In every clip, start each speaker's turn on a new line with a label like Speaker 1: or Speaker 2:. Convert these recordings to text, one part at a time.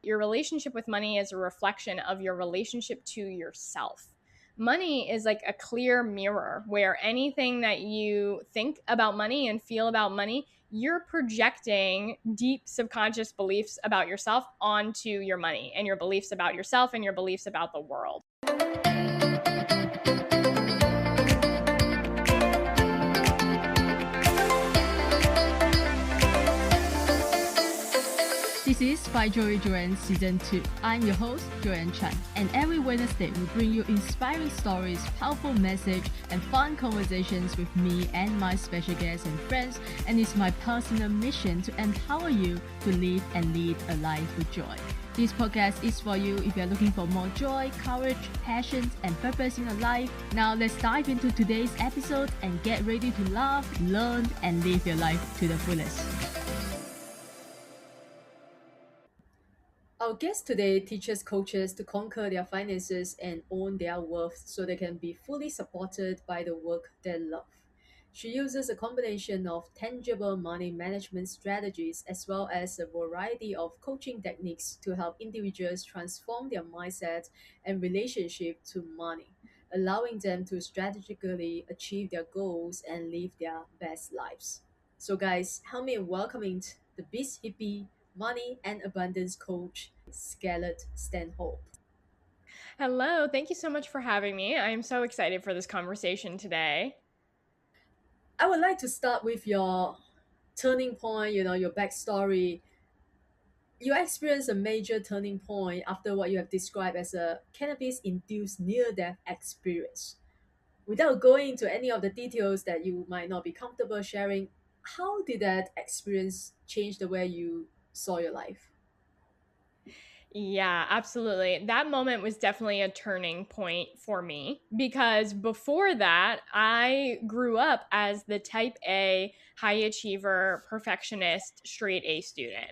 Speaker 1: Your relationship with money is a reflection of your relationship to yourself. Money is like a clear mirror where anything that you think about money and feel about money, you're projecting deep subconscious beliefs about yourself onto your money and your beliefs about yourself and your beliefs about the world.
Speaker 2: This is By Joyan Season 2. I'm your host, Joyan Chan, and every Wednesday we bring you inspiring stories, powerful message, and fun conversations with me and my special guests and friends, and it's my personal mission to empower you to live and lead a life with joy. This podcast is for you if you're looking for more joy, courage, passion, and purpose in your life. Now let's dive into today's episode and get ready to laugh, learn, and live your life to the fullest. Our guest today teaches coaches to conquer their finances and own their worth so they can be fully supported by the work they love. She uses a combination of tangible money management strategies as well as a variety of coaching techniques to help individuals transform their mindset and relationship to money, allowing them to strategically achieve their goals and live their best lives. So, guys, help me in welcoming the Biz Hippie money and abundance coach, Scarlett Stanhope.
Speaker 1: Hello, thank you so much for having me. I'm so excited for this conversation today.
Speaker 2: I would like to start with your turning point, your backstory. You experienced a major turning point after what you have described as a cannabis induced near death experience. Without going into any of the details that you might not be comfortable sharing, how did that experience change the way you saw your life?
Speaker 1: Yeah, absolutely. That moment was definitely a turning point for me because before that, I grew up as the type A high achiever, perfectionist, straight A student.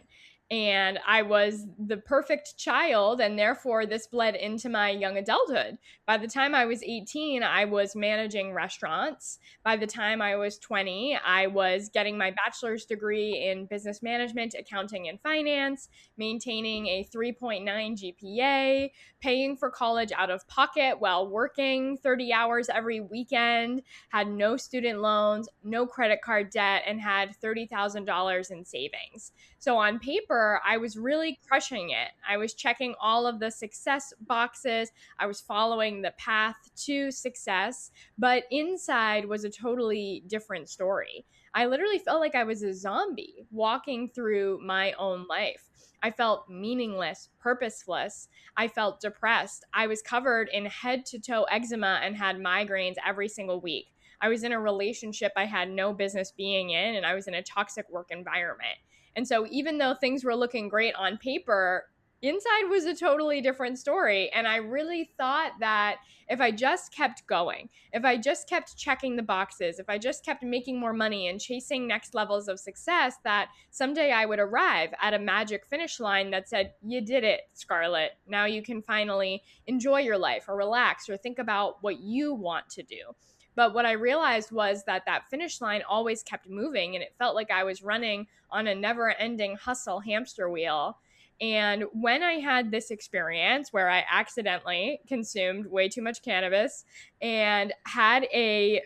Speaker 1: And I was the perfect child, and therefore this bled into my young adulthood. By the time I was 18, I was managing restaurants. By the time I was 20, I was getting my bachelor's degree in business management, accounting, and finance, maintaining a 3.9 GPA, paying for college out of pocket while working 30 hours every weekend, had no student loans, no credit card debt, and had $30,000 in savings. So on paper, I was really crushing it. I was checking all of the success boxes. I was following the path to success, but inside was a totally different story. I literally felt like I was a zombie walking through my own life. I felt meaningless, purposeless. I felt depressed. I was covered in head to toe eczema and had migraines every single week. I was in a relationship I had no business being in, and I was in a toxic work environment. And so, even though things were looking great on paper, inside was a totally different story. And I really thought that if I just kept going, if I just kept checking the boxes, if I just kept making more money and chasing next levels of success, that someday I would arrive at a magic finish line that said, "You did it, Scarlett. Now you can finally enjoy your life or relax or think about what you want to do." But what I realized was that that finish line always kept moving, and it felt like I was running on a never ending hustle hamster wheel. And when I had this experience where I accidentally consumed way too much cannabis and had a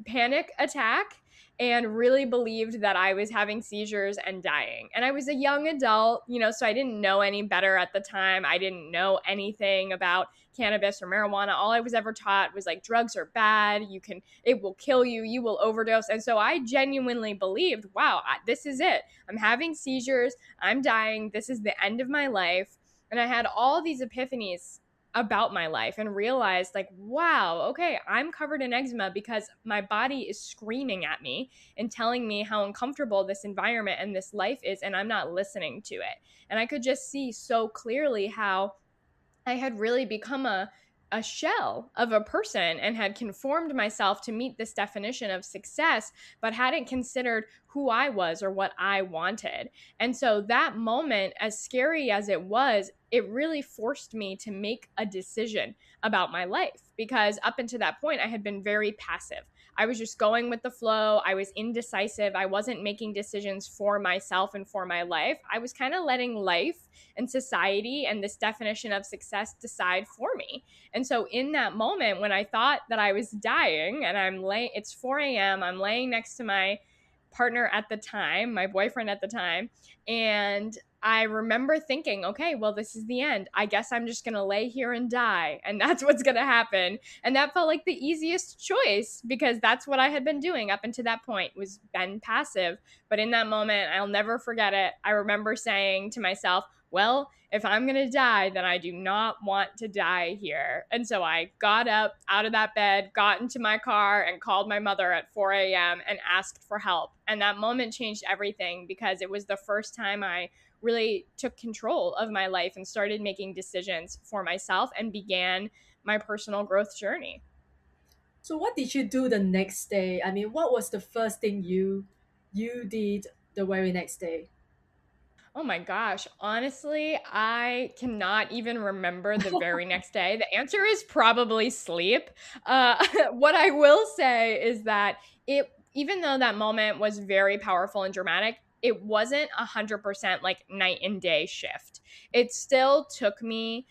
Speaker 1: panic attack and really believed that I was having seizures and dying. And I was a young adult, so I didn't know any better at the time. I didn't know anything about cannabis or marijuana. All I was ever taught was like drugs are bad. It will kill you. You will overdose. And so I genuinely believed, wow, this is it. I'm having seizures. I'm dying. This is the end of my life. And I had all these epiphanies about my life and realized like, wow, okay, I'm covered in eczema because my body is screaming at me and telling me how uncomfortable this environment and this life is, and I'm not listening to it. And I could just see so clearly how I had really become a shell of a person and had conformed myself to meet this definition of success, but hadn't considered who I was or what I wanted. And so that moment, as scary as it was, it really forced me to make a decision about my life because up until that point, I had been very passive. I was just going with the flow. I was indecisive. I wasn't making decisions for myself and for my life. I was kind of letting life and society and this definition of success decide for me. And so in that moment when I thought that I was dying and it's 4 a.m., I'm laying next to my partner at the time, my boyfriend at the time, and I remember thinking, okay, well, this is the end. I guess I'm just going to lay here and die, and that's what's going to happen. And that felt like the easiest choice because that's what I had been doing up until that point was been passive. But in that moment, I'll never forget it. I remember saying to myself, well, if I'm going to die, then I do not want to die here. And so I got up out of that bed, got into my car, and called my mother at 4 a.m. and asked for help. And that moment changed everything because it was the first time I really took control of my life and started making decisions for myself and began my personal growth journey.
Speaker 2: So what did you do the next day? I mean, what was the first thing you did the very next day?
Speaker 1: Oh my gosh. Honestly, I cannot even remember the very next day. The answer is probably sleep. What I will say is that even though that moment was very powerful and dramatic, it wasn't 100% like night and day shift. It still took me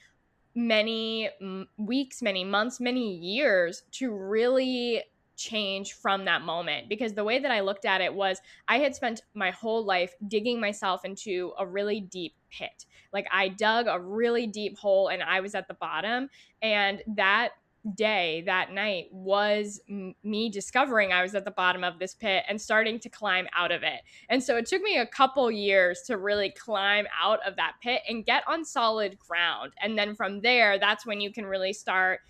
Speaker 1: many weeks, many months, many years to really change from that moment because the way that I looked at it was I had spent my whole life digging myself into a really deep pit. Like I dug a really deep hole and I was at the bottom. And that day, that night was me discovering I was at the bottom of this pit and starting to climb out of it. And so it took me a couple years to really climb out of that pit and get on solid ground. And then from there, that's when you can really start,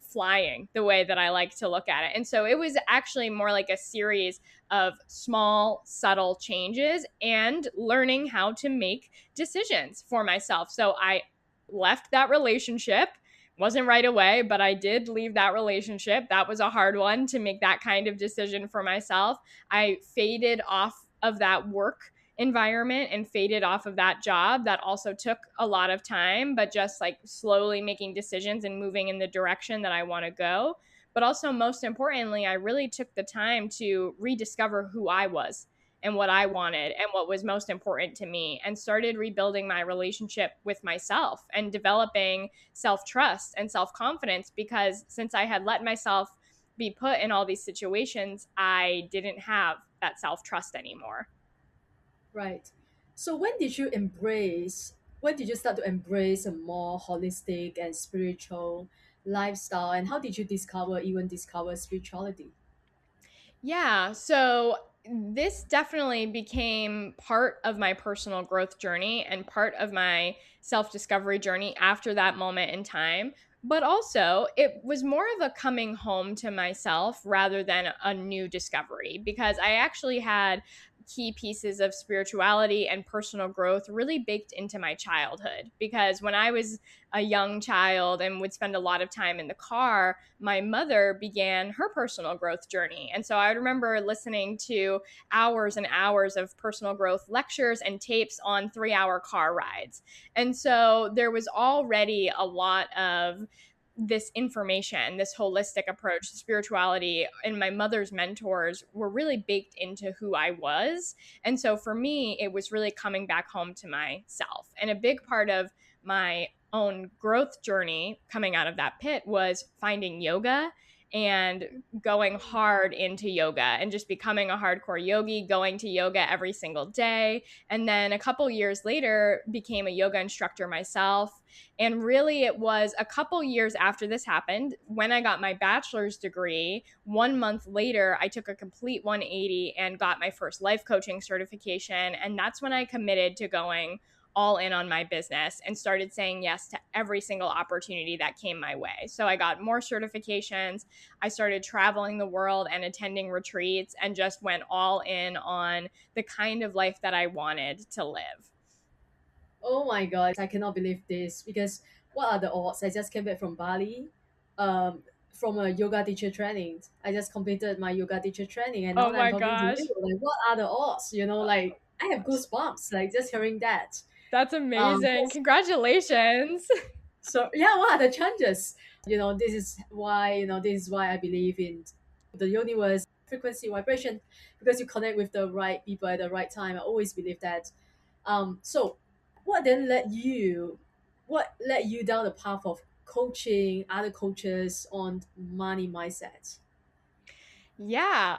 Speaker 1: flying the way that I like to look at it. And so it was actually more like a series of small, subtle changes and learning how to make decisions for myself. So I left that relationship. Wasn't right away, but I did leave that relationship. That was a hard one to make that kind of decision for myself. I faded off of that work environment and faded off of that job. That also took a lot of time, but just like slowly making decisions and moving in the direction that I want to go. But also, most importantly, I really took the time to rediscover who I was and what I wanted and what was most important to me, and started rebuilding my relationship with myself and developing self trust and self confidence. Because since I had let myself be put in all these situations, I didn't have that self trust anymore.
Speaker 2: Right. So when did you start to embrace a more holistic and spiritual lifestyle, and how did you discover spirituality?
Speaker 1: Yeah. So this definitely became part of my personal growth journey and part of my self discovery journey after that moment in time. But also, it was more of a coming home to myself rather than a new discovery because I actually had key pieces of spirituality and personal growth really baked into my childhood. Because when I was a young child and would spend a lot of time in the car, my mother began her personal growth journey. And so I remember listening to hours and hours of personal growth lectures and tapes on 3 hour car rides. And so there was already a lot of this information, this holistic approach, spirituality, and my mother's mentors were really baked into who I was. And so for me, it was really coming back home to myself. And a big part of my own growth journey coming out of that pit was finding yoga and going hard into yoga and just becoming a hardcore yogi, going to yoga every single day. And then a couple years later, became a yoga instructor myself. And really, it was a couple years after this happened when I got my bachelor's degree. 1 month later, I took a complete 180 and got my first life coaching certification. And that's when I committed to going all in on my business and started saying yes to every single opportunity that came my way. So I got more certifications. I started traveling the world and attending retreats and just went all in on the kind of life that I wanted to live.
Speaker 2: Oh my god, I cannot believe this because what are the odds? I just came back from Bali, um, from a yoga teacher training. I just completed my yoga teacher training, and now
Speaker 1: Oh
Speaker 2: that I'm
Speaker 1: my
Speaker 2: talking to
Speaker 1: gosh.
Speaker 2: you, like, what are the odds? Like, I have goosebumps, like, just hearing that.
Speaker 1: That's amazing.
Speaker 2: Yes.
Speaker 1: Congratulations.
Speaker 2: So yeah, what are the chances? This is why I believe in the universe, frequency, vibration, because you connect with the right people at the right time. I always believe that. So what then led you down the path of coaching other coaches on money mindset?
Speaker 1: Yeah.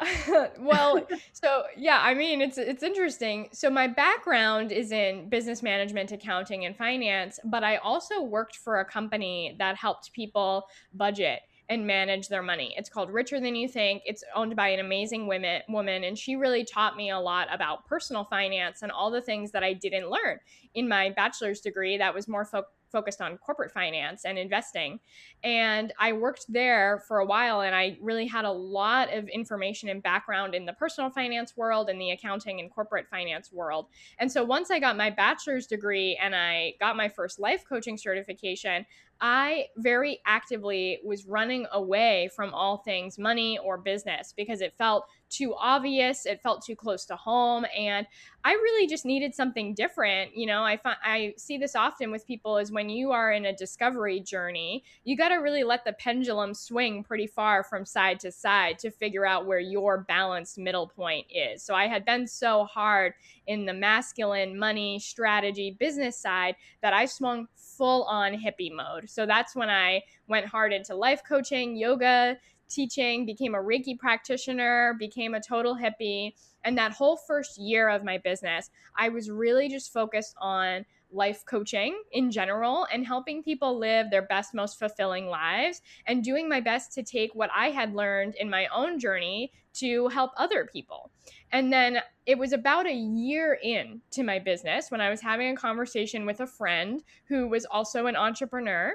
Speaker 1: Well, so yeah, I mean it's interesting. So my background is in business management, accounting and finance, but I also worked for a company that helped people budget and manage their money. It's called Richer Than You Think. It's owned by an amazing woman and she really taught me a lot about personal finance and all the things that I didn't learn in my bachelor's degree that was more focused on corporate finance and investing. And I worked there for a while and I really had a lot of information and background in the personal finance world and the accounting and corporate finance world. And so once I got my bachelor's degree and I got my first life coaching certification, I very actively was running away from all things money or business because it felt too obvious, it felt too close to home, and I really just needed something different. I see this often with people is when you are in a discovery journey, you got to really let the pendulum swing pretty far from side to side to figure out where your balanced middle point is. So I had been so hard in the masculine money strategy business side that I swung full on hippie mode. So that's when I went hard into life coaching, yoga, teaching, became a Reiki practitioner, became a total hippie. And that whole first year of my business, I was really just focused on life coaching in general and helping people live their best, most fulfilling lives and doing my best to take what I had learned in my own journey to help other people. And then it was about a year in to my business when I was having a conversation with a friend who was also an entrepreneur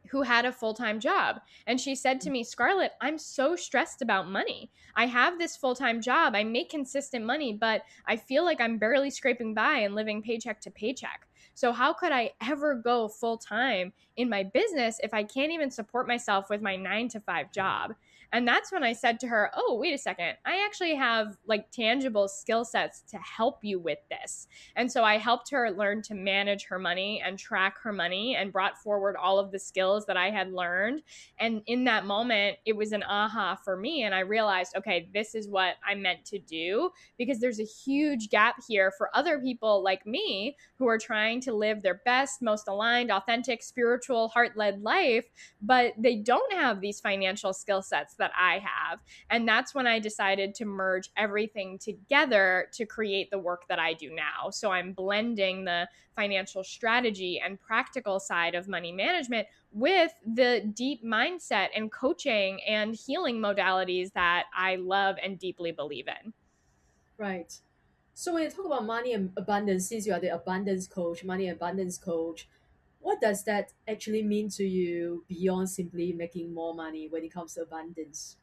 Speaker 1: who had a full time job. And she said to me, Scarlett, I'm so stressed about money. I have this full time job. I make consistent money, but I feel like I'm barely scraping by and living paycheck to paycheck. So, how could I ever go full time in my business if I can't even support myself with my 9 to 5 job? And that's when I said to her, oh, wait a second. I actually have like tangible skill sets to help you with this. And so I helped her learn to manage her money and track her money and brought forward all of the skills that I had learned. And in that moment, it was an aha for me. And I realized, okay, this is what I'm meant to do because there's a huge gap here for other people like me who are trying to live their best, most aligned, authentic, spiritual, heart led life, but they don't have these financial skill sets that I have. And that's when I decided to merge everything together to create the work that I do now. So I'm blending the financial strategy and practical side of money management with the deep mindset and coaching and healing modalities that I love and deeply believe in.
Speaker 2: Right. So when you talk about money and abundance, since you are the abundance coach, money abundance coach, what does that actually mean to you beyond simply making more money when it comes to abundance?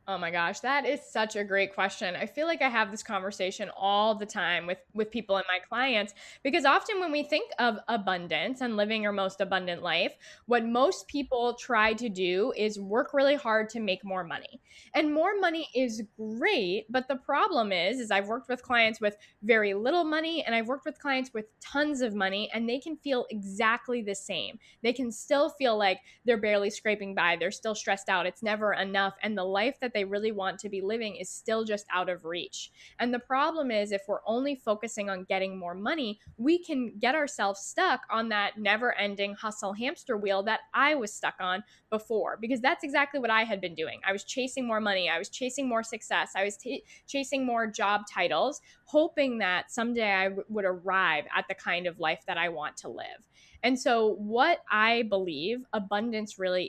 Speaker 1: Oh my gosh, that is such a great question. I feel like I have this conversation all the time with people and my clients because often when we think of abundance and living your most abundant life, what most people try to do is work really hard to make more money. And more money is great, but the problem is I've worked with clients with very little money and I've worked with clients with tons of money and they can feel exactly the same. They can still feel like they're barely scraping by, they're still stressed out, it's never enough, and the life that they really want to be living is still just out of reach. And the problem is, if we're only focusing on getting more money, we can get ourselves stuck on that never ending hustle hamster wheel that I was stuck on before, because that's exactly what I had been doing. I was chasing more money, I was chasing more success, I was chasing more job titles, hoping that someday I would arrive at the kind of life that I want to live. And so, what I believe abundance really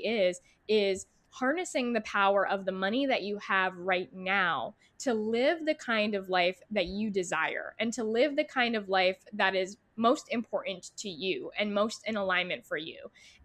Speaker 1: is harnessing the power of the money that you have right now to live the kind of life that you desire and to live the kind of life that is most important to you and most in alignment for you.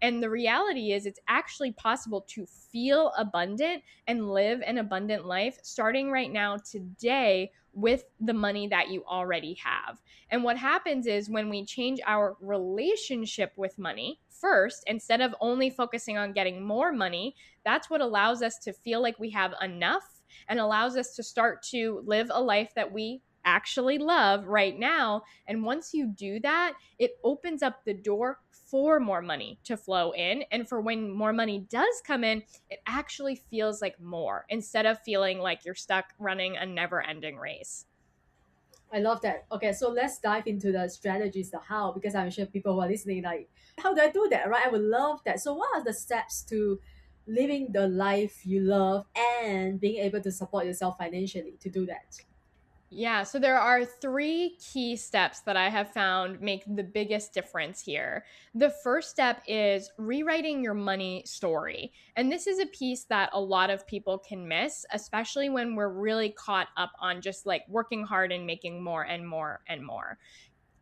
Speaker 1: And the reality is, it's actually possible to feel abundant and live an abundant life starting right now, today, with the money that you already have. And what happens is when we change our relationship with money first, instead of only focusing on getting more money, that's what allows us to feel like we have enough and allows us to start to live a life that we actually love right now. And once you do that, it opens up the door for more money to flow in. And for when more money does come in, it actually feels like more instead of feeling like you're stuck running a never ending race.
Speaker 2: I love that. Okay, so let's dive into the strategies, the how, because I'm sure people who are listening, like, how do I do that, right? I would love that. So, what are the steps to living the life you love and being able to support yourself financially to do that?
Speaker 1: Yeah, so there are three key steps that I have found make the biggest difference here. The first step is rewriting your money story. And this is a piece that a lot of people can miss, especially when we're really caught up on just like working hard and making more and more and more.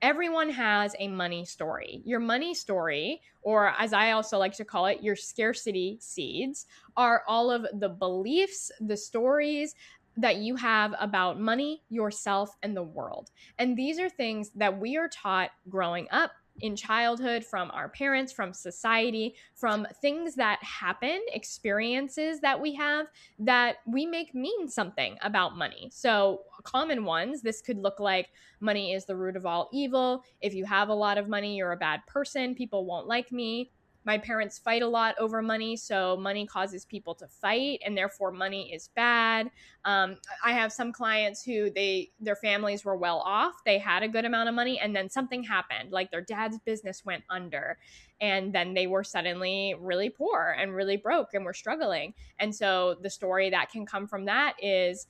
Speaker 1: Everyone has a money story. Your money story, or as I also like to call it, your scarcity seeds, are all of the beliefs, the stories that you have about money, yourself, and the world. And these are things that we are taught growing up in childhood from our parents, from society, from things that happen, experiences that we have that we make mean something about money. So, common ones, this could look like money is the root of all evil. If you have a lot of money, you're a bad person. People won't like me. My parents fight a lot over money, so money causes people to fight, and therefore money is bad. I have some clients who their families were well off, they had a good amount of money, and then something happened, like their dad's business went under, and then they were suddenly really poor and really broke and were struggling. And so the story that can come from that is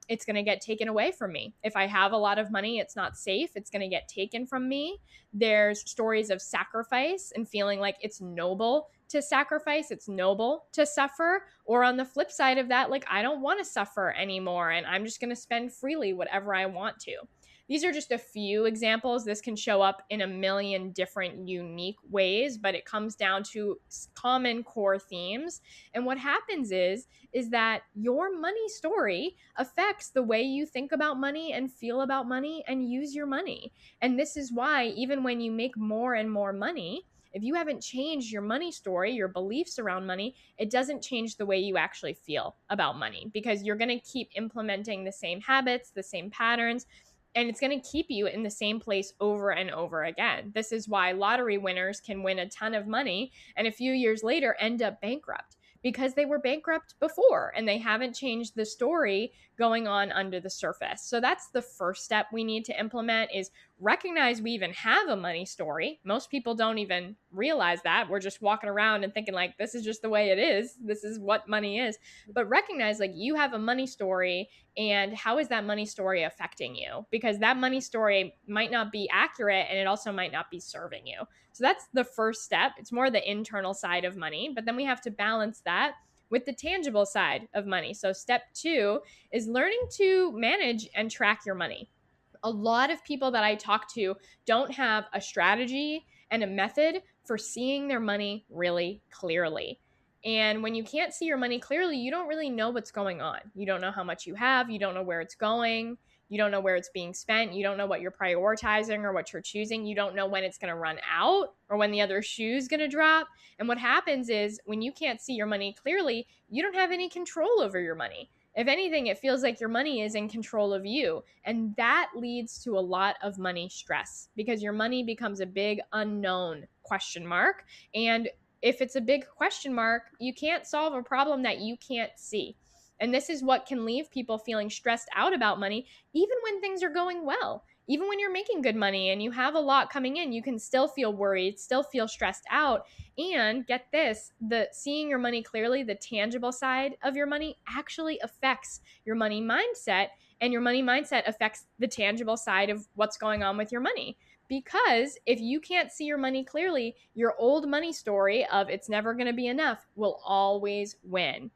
Speaker 1: it's going to get taken away from me. If I have a lot of money, it's not safe. It's going to get taken from me. There's stories of sacrifice and feeling like it's noble to sacrifice, it's noble to suffer. Or on the flip side of that, like, I don't want to suffer anymore and I'm just going to spend freely whatever I want to. These are just a few examples. This can show up in a million different unique ways, but it comes down to common core themes. And what happens is that your money story affects the way you think about money and feel about money and use your money. And this is why, even when you make more and more money, if you haven't changed your money story, your beliefs around money, it doesn't change the way you actually feel about money, because you're going to keep implementing the same habits, the same patterns, and it's going to keep you in the same place over and over again. This is why lottery winners can win a ton of money and a few years later end up bankrupt, because they were bankrupt before and they haven't changed the story going on under the surface. So that's the first step we need to implement, is recognize we even have a money story. Most people don't even realize that. We're just walking around and thinking like, this is just the way it is. This is what money is. But recognize like you have a money story, and how is that money story affecting you? Because that money story might not be accurate and it also might not be serving you. So that's the first step. It's more the internal side of money, but then we have to balance that with the tangible side of money. So step 2 is learning to manage and track your money. A lot of people that I talk to don't have a strategy and a method for seeing their money really clearly. And when you can't see your money clearly, you don't really know what's going on. You don't know how much you have, you don't know where it's going, you don't know where it's being spent, you don't know what you're prioritizing or what you're choosing, you don't know when it's going to run out or when the other shoe is going to drop. And what happens is when you can't see your money clearly, you don't have any control over your money. If anything, it feels like your money is in control of you. And that leads to a lot of money stress, because your money becomes a big unknown question mark. And if it's a big question mark, you can't solve a problem that you can't see. And this is what can leave people feeling stressed out about money, even when things are going well. Even when you're making good money and you have a lot coming in, you can still feel worried, still feel stressed out. And get this, the seeing your money clearly, the tangible side of your money, actually affects your money mindset, and your money mindset affects the tangible side of what's going on with your money. Because if you can't see your money clearly, your old money story of it's never going to be enough will always win.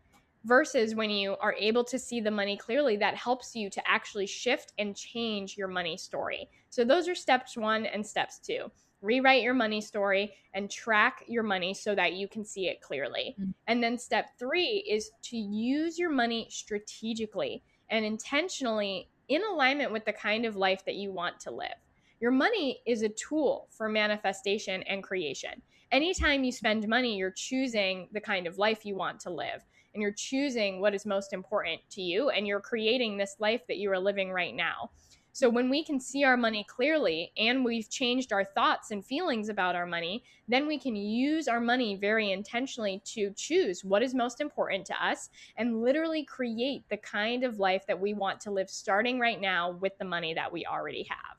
Speaker 1: Versus when you are able to see the money clearly, that helps you to actually shift and change your money story. So those are steps 1 and steps 2. Rewrite your money story and track your money so that you can see it clearly. And then step 3 is to use your money strategically and intentionally in alignment with the kind of life that you want to live. Your money is a tool for manifestation and creation. Anytime you spend money, you're choosing the kind of life you want to live, and you're choosing what is most important to you, and you're creating this life that you are living right now. So when we can see our money clearly and we've changed our thoughts and feelings about our money, then we can use our money very intentionally to choose what is most important to us and literally create the kind of life that we want to live starting right now with the money that we already have.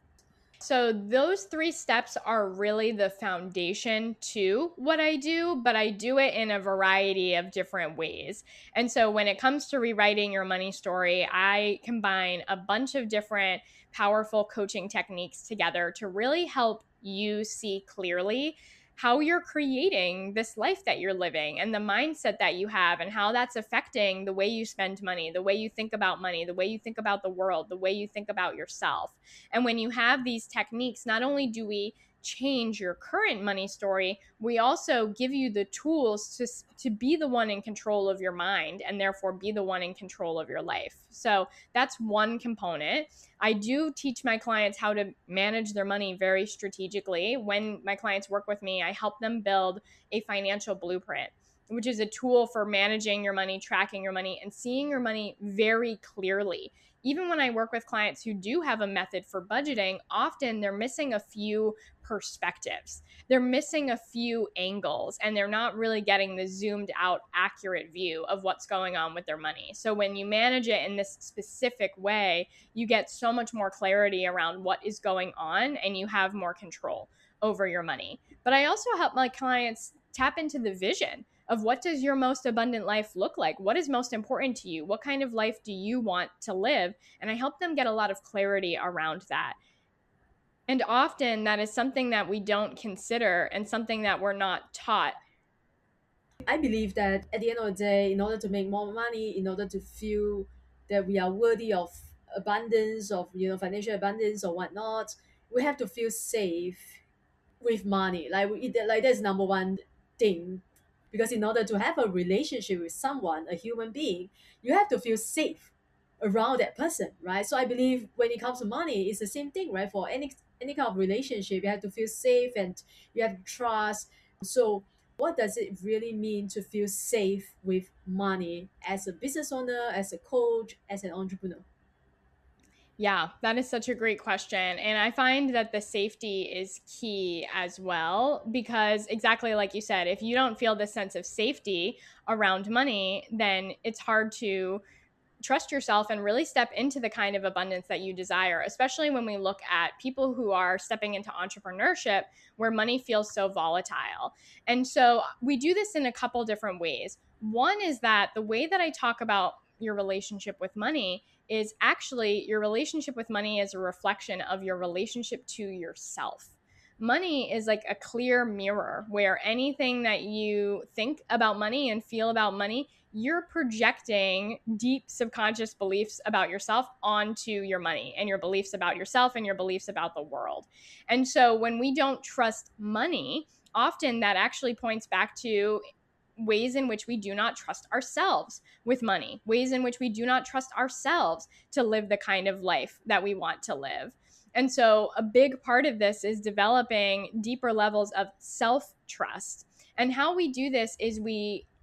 Speaker 1: So those three steps are really the foundation to what I do, but I do it in a variety of different ways. And so when it comes to rewriting your money story, I combine a bunch of different powerful coaching techniques together to really help you see clearly how you're creating this life that you're living and the mindset that you have and how that's affecting the way you spend money, the way you think about money, the way you think about the world, the way you think about yourself. And when you have these techniques, not only do we change your current money story, we also give you the tools to be the one in control of your mind and therefore be the one in control of your life. So that's one component. I do teach my clients how to manage their money very strategically. When my clients work with me, I help them build a financial blueprint, which is a tool for managing your money, tracking your money, and seeing your money very clearly. Even when I work with clients who do have a method for budgeting, often they're missing a few perspectives. They're missing a few angles and they're not really getting the zoomed out, accurate view of what's going on with their money. So when you manage it in this specific way, you get so much more clarity around what is going on and you have more control over your money. But I also help my clients tap into the vision of what does your most abundant life look like? What is most important to you? What kind of life do you want to live? And I help them get a lot of clarity around that. And often that is something that we don't consider and something that we're not taught.
Speaker 2: I believe that at the end of the day, in order to make more money, in order to feel that we are worthy of abundance, of financial abundance or whatnot, we have to feel safe with money. Like that's number one thing, because in order to have a relationship with someone, a human being, you have to feel safe around that person, right? So I believe when it comes to money, it's the same thing, right? For any kind of relationship, you have to feel safe and you have to trust. So what does it really mean to feel safe with money as a business owner, as a coach, as an entrepreneur?
Speaker 1: Yeah, that is such a great question. And I find that the safety is key as well, because exactly like you said, if you don't feel the sense of safety around money, then it's hard to trust yourself and really step into the kind of abundance that you desire, especially when we look at people who are stepping into entrepreneurship where money feels so volatile. And so we do this in a couple different ways. One is that the way that I talk about your relationship with money is actually your relationship with money is a reflection of your relationship to yourself. Money is like a clear mirror where anything that you think about money and feel about money, you're projecting deep subconscious beliefs about yourself onto your money and your beliefs about yourself and your beliefs about the world. And so when we don't trust money, often that actually points back to ways in which we do not trust ourselves with money, ways in which we do not trust ourselves to live the kind of life that we want to live. And so, a big part of this is developing deeper levels of self trust. And how we do this is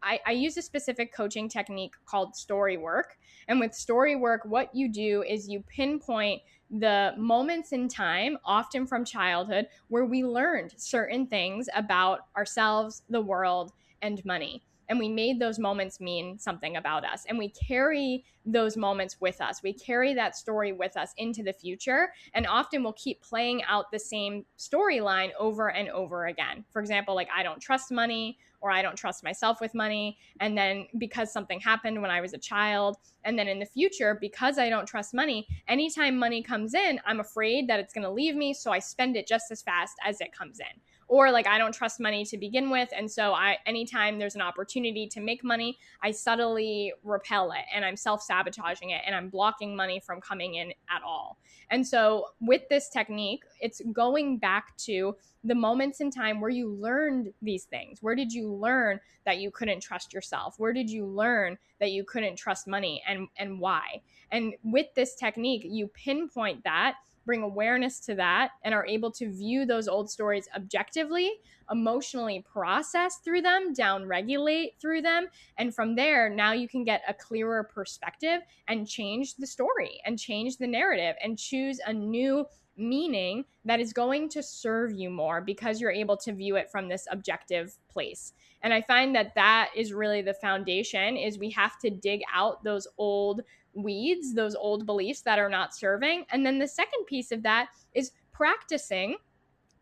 Speaker 1: I use a specific coaching technique called story work. And with story work, what you do is you pinpoint the moments in time, often from childhood, where we learned certain things about ourselves, the world, and money. And we made those moments mean something about us. And we carry those moments with us. We carry that story with us into the future. And often we'll keep playing out the same storyline over and over again. For example, like I don't trust money, or I don't trust myself with money. And then because something happened when I was a child, and then in the future, because I don't trust money, anytime money comes in, I'm afraid that it's going to leave me. So I spend it just as fast as it comes in. Or like I don't trust money to begin with, and so anytime there's an opportunity to make money, I subtly repel it and I'm self-sabotaging it and I'm blocking money from coming in at all. And so with this technique, it's going back to the moments in time where you learned these things. Where did you learn that you couldn't trust yourself? Where did you learn that you couldn't trust money, and why? And with this technique, you pinpoint that bring awareness to that, and are able to view those old stories objectively, emotionally process through them, down regulate through them. And from there, now you can get a clearer perspective and change the story and change the narrative and choose a new meaning that is going to serve you more because you're able to view it from this objective place. And I find that that is really the foundation, is we have to dig out those old weeds, those old beliefs that are not serving. And then the second piece of that is practicing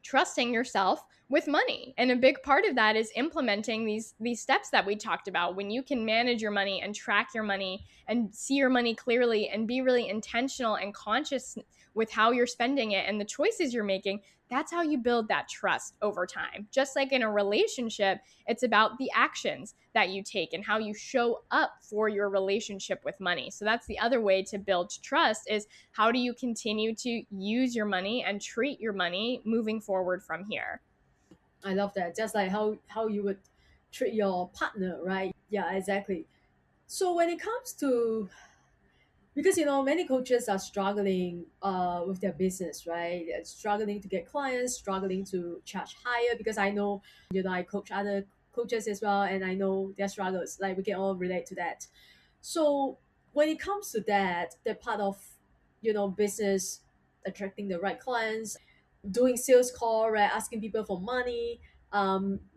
Speaker 1: trusting yourself with money. And a big part of that is implementing these steps that we talked about. When you can manage your money and track your money and see your money clearly and be really intentional and conscious with how you're spending it and the choices you're making, that's how you build that trust over time. Just like in a relationship, it's about the actions that you take and how you show up for your relationship with money. So that's the other way to build trust, is how do you continue to use your money and treat your money moving forward from here?
Speaker 2: I love that. Just like how you would treat your partner, right? Yeah, exactly. So when it comes to, because many coaches are struggling with their business, right? They're struggling to get clients, struggling to charge higher, because I know, I coach other coaches as well, and I know their struggles. Like, we can all relate to that. So when it comes to that part of business, attracting the right clients, doing sales call, right, asking people for money,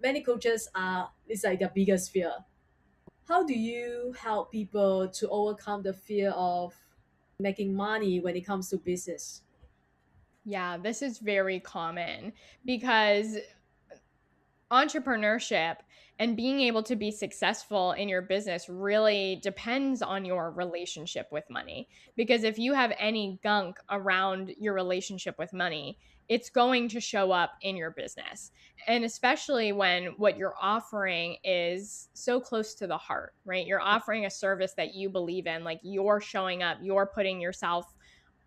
Speaker 2: many coaches are, it's like their biggest fear. How do you help people to overcome the fear of making money when it comes to business?
Speaker 1: Yeah, this is very common because entrepreneurship and being able to be successful in your business really depends on your relationship with money. Because if you have any gunk around your relationship with money, it's going to show up in your business. And especially when what you're offering is so close to the heart, right? You're offering a service that you believe in, like you're showing up, you're putting yourself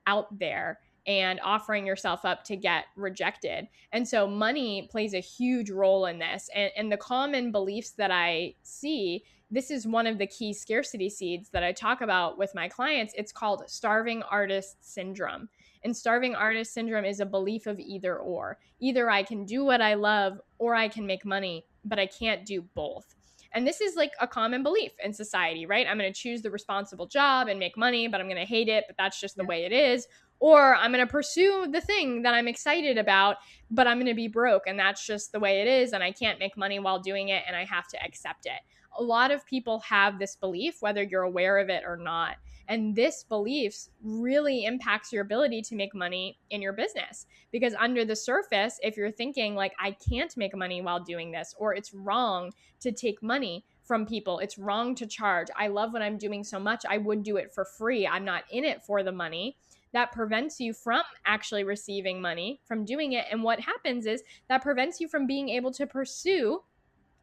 Speaker 1: out there and offering yourself up to get rejected. And so money plays a huge role in this. And the common beliefs that I see, this is one of the key scarcity seeds that I talk about with my clients. It's called starving artist syndrome. And starving artist syndrome is a belief of either or. Either I can do what I love or I can make money, but I can't do both. And this is like a common belief in society, right? I'm going to choose the responsible job and make money, but I'm going to hate it, but that's just the
Speaker 2: Yeah.
Speaker 1: way it is. Or I'm going to pursue the thing that I'm excited about, but I'm going to be broke and that's just the way it is. And I can't make money while doing it and I have to accept it. A lot of people have this belief, whether you're aware of it or not. And this belief really impacts your ability to make money in your business. Because under the surface, if you're thinking like, I can't make money while doing this, or it's wrong to take money from people, it's wrong to charge, I love what I'm doing so much, I would do it for free, I'm not in it for the money, that prevents you from actually receiving money from doing it. And what happens is that prevents you from being able to pursue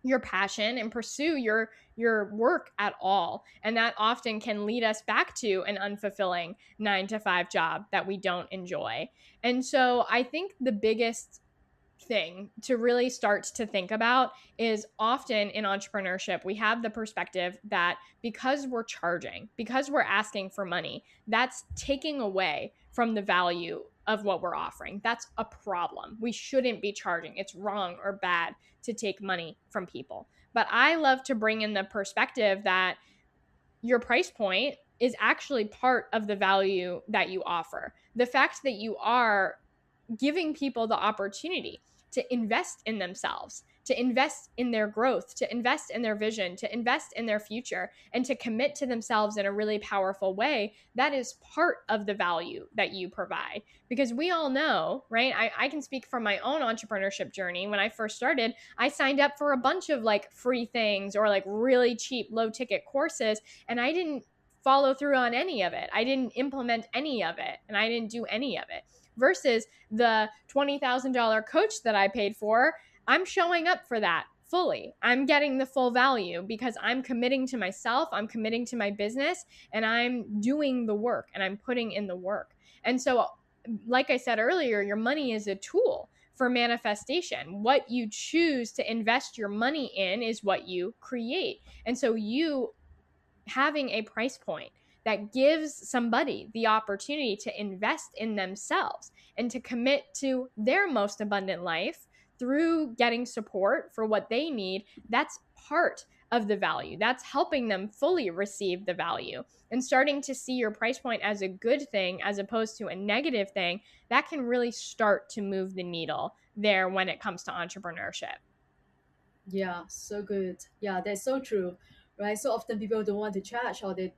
Speaker 1: your passion and pursue your work at all. And that often can lead us back to an unfulfilling 9 to 5 job that we don't enjoy. And so I think the biggest thing to really start to think about is, often in entrepreneurship, we have the perspective that because we're charging, because we're asking for money, that's taking away from the value of what we're offering. That's a problem. We shouldn't be charging. It's wrong or bad to take money from people. But I love to bring in the perspective that your price point is actually part of the value that you offer. The fact that you are giving people the opportunity to invest in themselves, to invest in their growth, to invest in their vision, to invest in their future, and to commit to themselves in a really powerful way, that is part of the value that you provide. Because we all know, right? I can speak from my own entrepreneurship journey. When I first started, I signed up for a bunch of like free things or like really cheap, low ticket courses, and I didn't follow through on any of it. I didn't implement any of it, and I didn't do any of it. Versus the $20,000 coach that I paid for, I'm showing up for that fully. I'm getting the full value because I'm committing to myself, I'm committing to my business, and I'm doing the work and I'm putting in the work. And so, like I said earlier, your money is a tool for manifestation. What you choose to invest your money in is what you create. And so, you having a price point that gives somebody the opportunity to invest in themselves and to commit to their most abundant life through getting support for what they need, that's part of the value. That's helping them fully receive the value. And starting to see your price point as a good thing as opposed to a negative thing, that can really start to move the needle there when it comes to entrepreneurship.
Speaker 2: Yeah, so good. Yeah, that's so true. Right. So often people don't want to charge, or they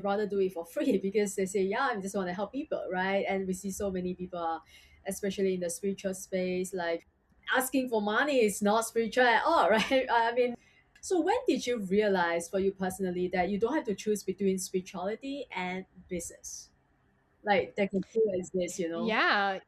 Speaker 2: rather do it for free because they say, yeah, I just want to help people. Right. And we see so many people, especially in the spiritual space, like asking for money is not spiritual at all. Right. I mean, so when did you realize for you personally that you don't have to choose between spirituality and business? Like they can coexist, you know?
Speaker 1: Yeah,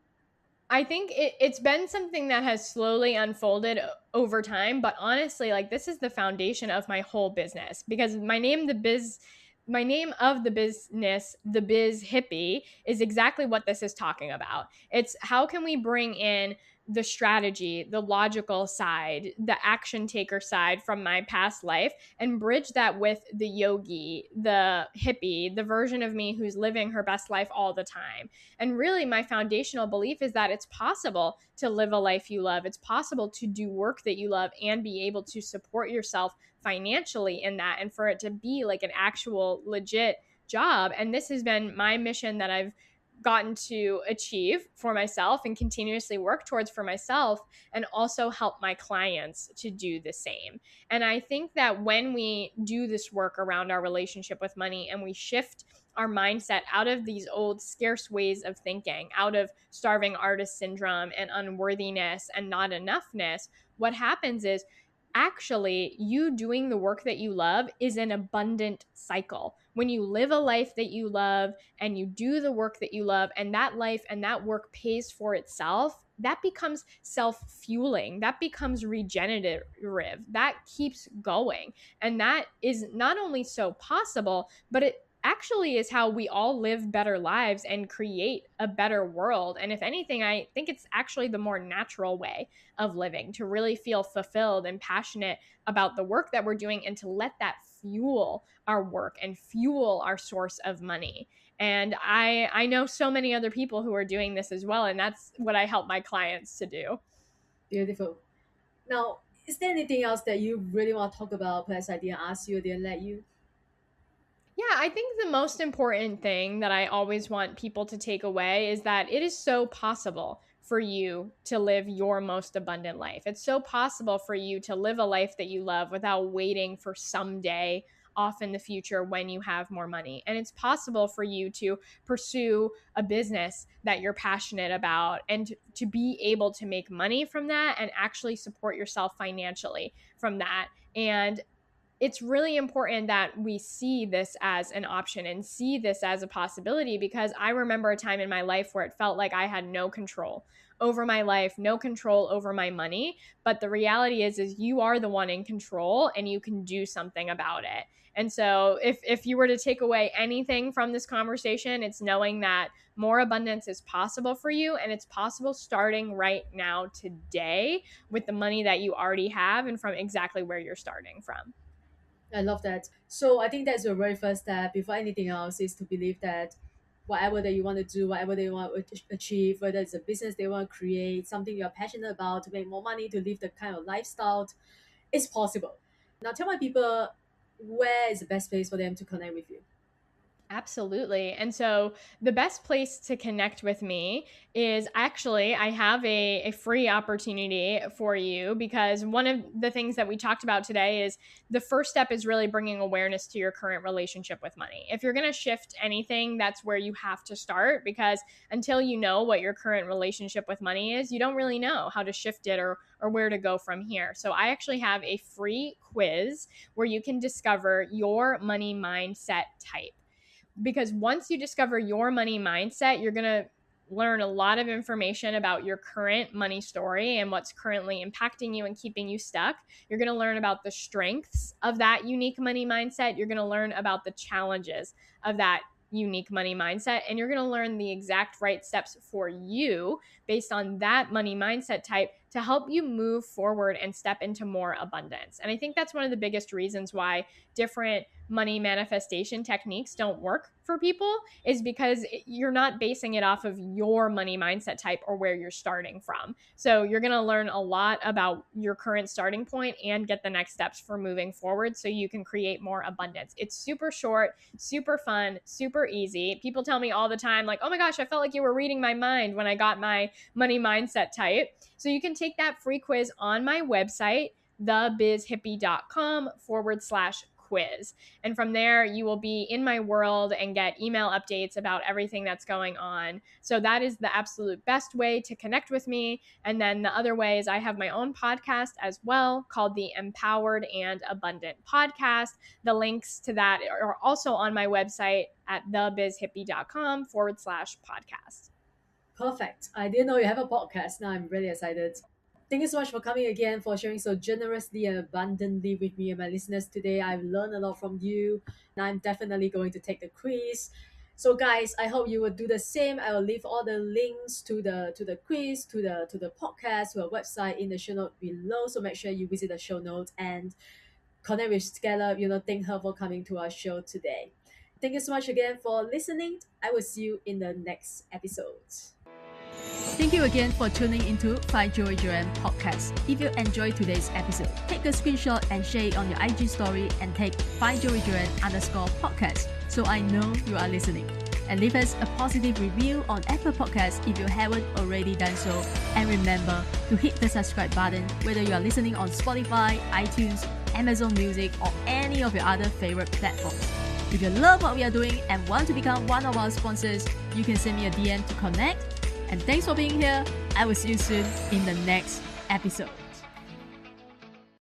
Speaker 1: I think it's been something that has slowly unfolded over time, but honestly, like this is the foundation of my whole business because my name of the business, the Biz Hippie, is exactly what this is talking about. It's how can we bring in the strategy, the logical side, the action taker side from my past life and bridge that with the yogi, the hippie, the version of me who's living her best life all the time. And really, my foundational belief is that it's possible to live a life you love. It's possible to do work that you love and be able to support yourself financially in that and for it to be like an actual legit job. And this has been my mission that I've gotten to achieve for myself and continuously work towards for myself and also help my clients to do the same. And I think that when we do this work around our relationship with money and we shift our mindset out of these old scarce ways of thinking, out of starving artist syndrome and unworthiness and not enoughness, what happens is actually you doing the work that you love is an abundant cycle. When you live a life that you love and you do the work that you love, and that life and that work pays for itself, that becomes self fueling, that becomes regenerative, that keeps going. And that is not only so possible, but it actually is how we all live better lives and create a better world. And if anything, I think it's actually the more natural way of living to really feel fulfilled and passionate about the work that we're doing and to let that fuel our work and fuel our source of money. And I know so many other people who are doing this as well. And that's what I help my clients to do.
Speaker 2: Beautiful. Now, is there anything else that you really want to talk about? Perhaps I didn't ask you, I didn't let you.
Speaker 1: Yeah, I think the most important thing that I always want people to take away is that it is so possible for you to live your most abundant life. It's so possible for you to live a life that you love without waiting for someday off in the future when you have more money. And it's possible for you to pursue a business that you're passionate about and to be able to make money from that and actually support yourself financially from that. And it's really important that we see this as an option and see this as a possibility because I remember a time in my life where it felt like I had no control over my life, no control over my money, but the reality is you are the one in control and you can do something about it. And so if you were to take away anything from this conversation, it's knowing that more abundance is possible for you and it's possible starting right now today with the money that you already have and from exactly where you're starting from.
Speaker 2: I love that. So I think that's your very first step before anything else is to believe that whatever that you want to do, whatever they want to achieve, whether it's a business they want to create, something you're passionate about to make more money, to live the kind of lifestyle, it's possible. Now tell my people where is the best place for them to connect with you.
Speaker 1: Absolutely. And so the best place to connect with me is actually, I have a free opportunity for you because one of the things that we talked about today is the first step is really bringing awareness to your current relationship with money. If you're going to shift anything, that's where you have to start because until you know what your current relationship with money is, you don't really know how to shift it or where to go from here. So I actually have a free quiz where you can discover your money mindset type because once you discover your money mindset, you're going to learn a lot of information about your current money story and what's currently impacting you and keeping you stuck. You're going to learn about the strengths of that unique money mindset. You're going to learn about the challenges of that unique money mindset. And you're going to learn the exact right steps for you based on that money mindset type to help you move forward and step into more abundance. And I think that's one of the biggest reasons why different money manifestation techniques don't work for people is because you're not basing it off of your money mindset type or where you're starting from. So you're going to learn a lot about your current starting point and get the next steps for moving forward so you can create more abundance. It's super short, super fun, super easy. People tell me all the time, like, oh my gosh, I felt like you were reading my mind when I got my money mindset type. So you can take that free quiz on my website, thebizhippie.com/quiz. And from there, you will be in my world and get email updates about everything that's going on. So that is the absolute best way to connect with me. And then the other way is I have my own podcast as well called the Empowered and Abundant Podcast. The links to that are also on my website at thebizhippie.com/podcast.
Speaker 2: Perfect. I didn't know you have a podcast. Now I'm really excited. Thank you so much for coming again, for sharing so generously and abundantly with me and my listeners today. I've learned a lot from you, and I'm definitely going to take the quiz. So guys, I hope you will do the same. I will leave all the links to the quiz, to the podcast, to our website in the show note below. So make sure you visit the show notes and connect with Scarlett. Thank her for coming to our show today. Thank you so much again for listening. I will see you in the next episode. Thank you again for tuning into Find Joy Joyan podcast. If you enjoyed today's episode, take a screenshot and share it on your IG story and tag findjoyjoyan_podcast so I know you are listening. And leave us a positive review on Apple Podcasts if you haven't already done so. And remember to hit the subscribe button whether you are listening on Spotify, iTunes, Amazon Music, or any of your other favorite platforms. If you love what we are doing and want to become one of our sponsors, you can send me a DM to connect. And thanks for being here. I will see you soon in the next episode.